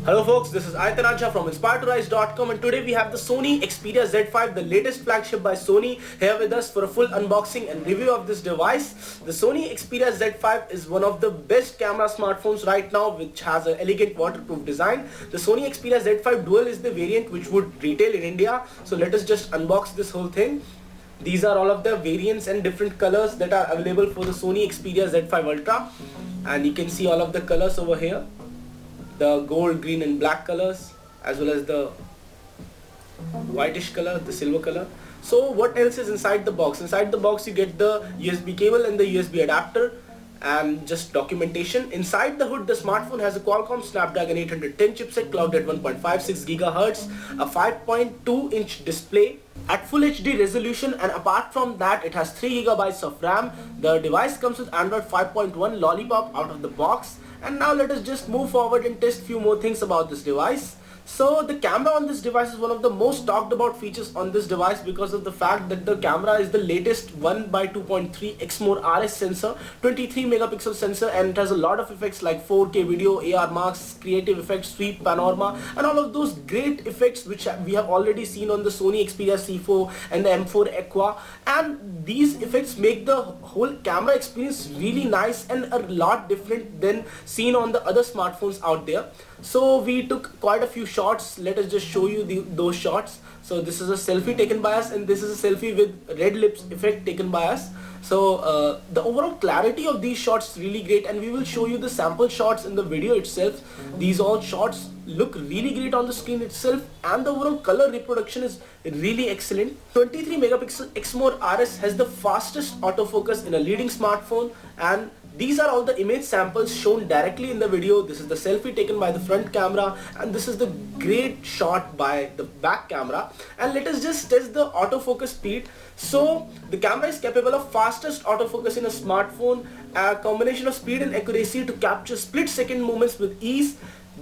Hello folks, this is Aitanaja from inspiredtorise.com and today we have the Sony Xperia Z5, the latest flagship by Sony, here with us for a full unboxing and review of this device. The Sony Xperia Z5 is one of the best camera smartphones right now, which has an elegant waterproof design. The Sony Xperia Z5 Dual is the variant which would retail in India. So let us just unbox this whole thing. These are all of the variants and different colors that are available for the Sony Xperia Z5 Ultra. And you can see all of the colors over here. The gold, green and black colors, as well as the whitish color, the silver color. So what else is inside the box? Inside the box you get the USB cable and the USB adapter and just documentation. Inside the hood, the smartphone has a Qualcomm Snapdragon 810 chipset clocked at 1.56 GHz, a 5.2-inch display at Full HD resolution, and apart from that it has 3 GB of RAM. The device comes with Android 5.1 Lollipop out of the box. And now let us just move forward and test few more things about this device. So the camera on this device is one of the most talked about features on this device because of the fact that the camera is the latest 1x2.3 Exmor RS sensor, 23 megapixel sensor, and it has a lot of effects like 4K video, AR marks, creative effects, sweep, panorama, and all of those great effects which we have already seen on the Sony Xperia Z4 and the M4 Aqua. And these effects make the whole camera experience really nice and a lot different than seen on the other smartphones out there. So we took quite a few shots. Let us just show you those shots. So this is a selfie taken by us and this is a selfie with red lips effect taken by us. So the overall clarity of these shots is really great, and we will show you the sample shots in the video itself. These all shots look really great on the screen itself, and the overall color reproduction is really excellent. 23 megapixel Exmor RS has the fastest autofocus in a leading smartphone, and these are all the image samples shown directly in the video. This is the selfie taken by the front camera, and this is the great shot by the back camera. And let us just test the autofocus speed. So the camera is capable of fastest autofocus in a smartphone, a combination of speed and accuracy to capture split-second movements with ease,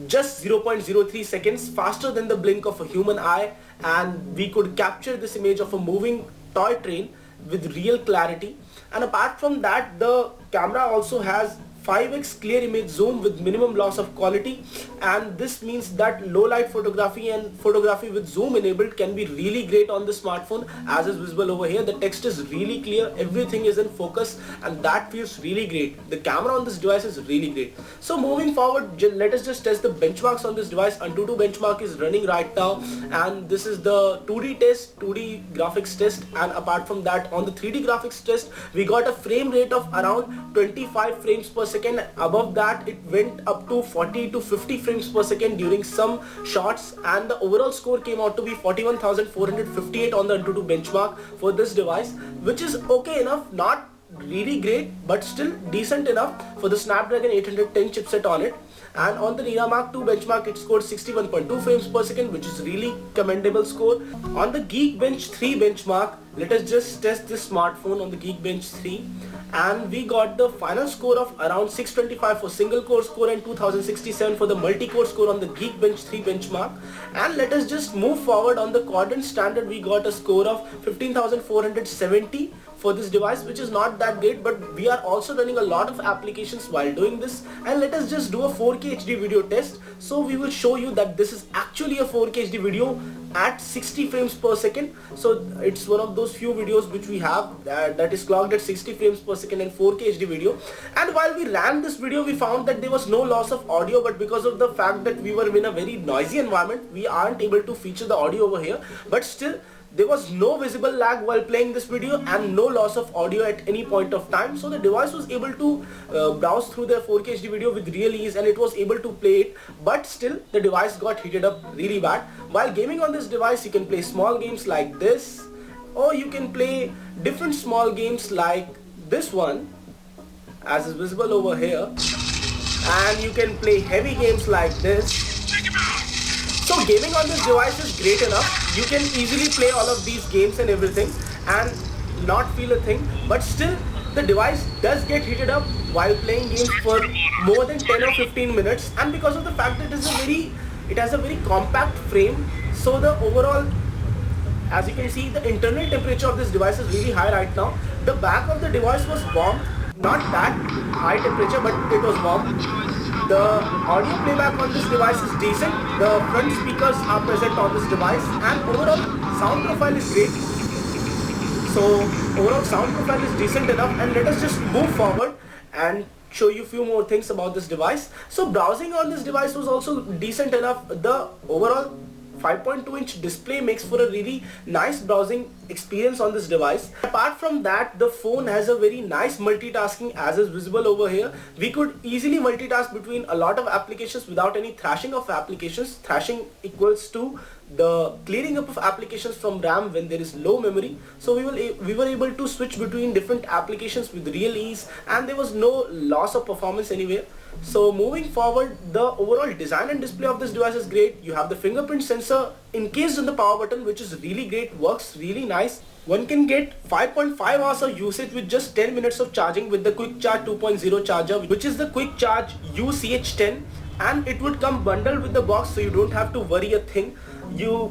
just 0.03 seconds faster than the blink of a human eye, and we could capture this image of a moving toy train with real clarity. And apart from that, the camera also has 5x clear image zoom with minimum loss of quality, and this means that low light photography and photography with zoom enabled can be really great on the smartphone, as is visible over here. The text is really clear, everything is in focus, and that feels really great. The camera on this device is really great. So moving forward, let us just test the benchmarks on this device. Antutu benchmark is running right now, and this is the 2D test, 2D graphics test, and apart from that, on the 3D graphics test we got a frame rate of around 25 frames per second. Above that it went up to 40 to 50 frames per second during some shots, and the overall score came out to be 41,458 on the Antutu benchmark for this device, which is okay enough, not really great but still decent enough for the Snapdragon 810 chipset on it. And on the Nina Mark 2 benchmark it scored 61.2 frames per second, which is really commendable score. On the Geekbench 3 benchmark, let us just test this smartphone on the Geekbench 3, and we got the final score of around 625 for single core score and 2067 for the multi-core score on the Geekbench 3 benchmark. And let us just move forward. On the Quadrant standard we got a score of 15,470 for this device, which is not that great, but we are also running a lot of applications while doing this. And let us just do a 4K HD video test. So we will show you that this is actually a 4K HD video at 60 frames per second. So it's one of those few videos which we have that is clocked at 60 frames per second and 4K HD video. And while we ran this video, we found that there was no loss of audio, but because of the fact that we were in a very noisy environment, we aren't able to feature the audio over here. But still, there was no visible lag while playing this video and no loss of audio at any point of time. So the device was able to browse through the 4K HD video with real ease, and it was able to play it, but still the device got heated up really bad. While gaming on this device, you can play small games like this, or you can play different small games like this one, as is visible over here, and you can play heavy games like this. So gaming on this device is great enough. You can easily play all of these games and everything and not feel a thing, but still the device does get heated up while playing games for more than 10 or 15 minutes. And because of the fact that it has a very compact frame, so the overall, as you can see, the internal temperature of this device is really high right now. The back of the device was warm, not that high temperature, but it was warm. The audio playback on this device is decent. The front speakers are present on this device, and overall sound profile is great. So overall sound profile is decent enough, and let us just move forward and show you few more things about this device. So browsing on this device was also decent enough. The overall 5.2-inch display makes for a really nice browsing experience on this device. Apart from that, the phone has a very nice multitasking, as is visible over here. We could easily multitask between a lot of applications without any thrashing of applications. Thrashing equals to the clearing up of applications from RAM when there is low memory. So we were able to switch between different applications with real ease, and there was no loss of performance anywhere. So moving forward, the overall design and display of this device is great. You have the fingerprint sensor encased in the power button, which is really great, works really nice. One can get 5.5 hours of usage with just 10 minutes of charging with the Quick Charge 2.0 charger, which is the Quick Charge UCH10, and it would come bundled with the box, so you don't have to worry a thing.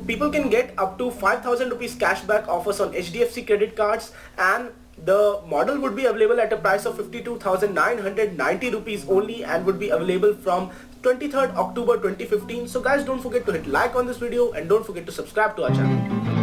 People can get up to 5,000 rupees cashback offers on HDFC credit cards, and the model would be available at a price of 52,990 rupees only, and would be available from 23rd October 2015. So guys, don't forget to hit like on this video, and don't forget to subscribe to our channel.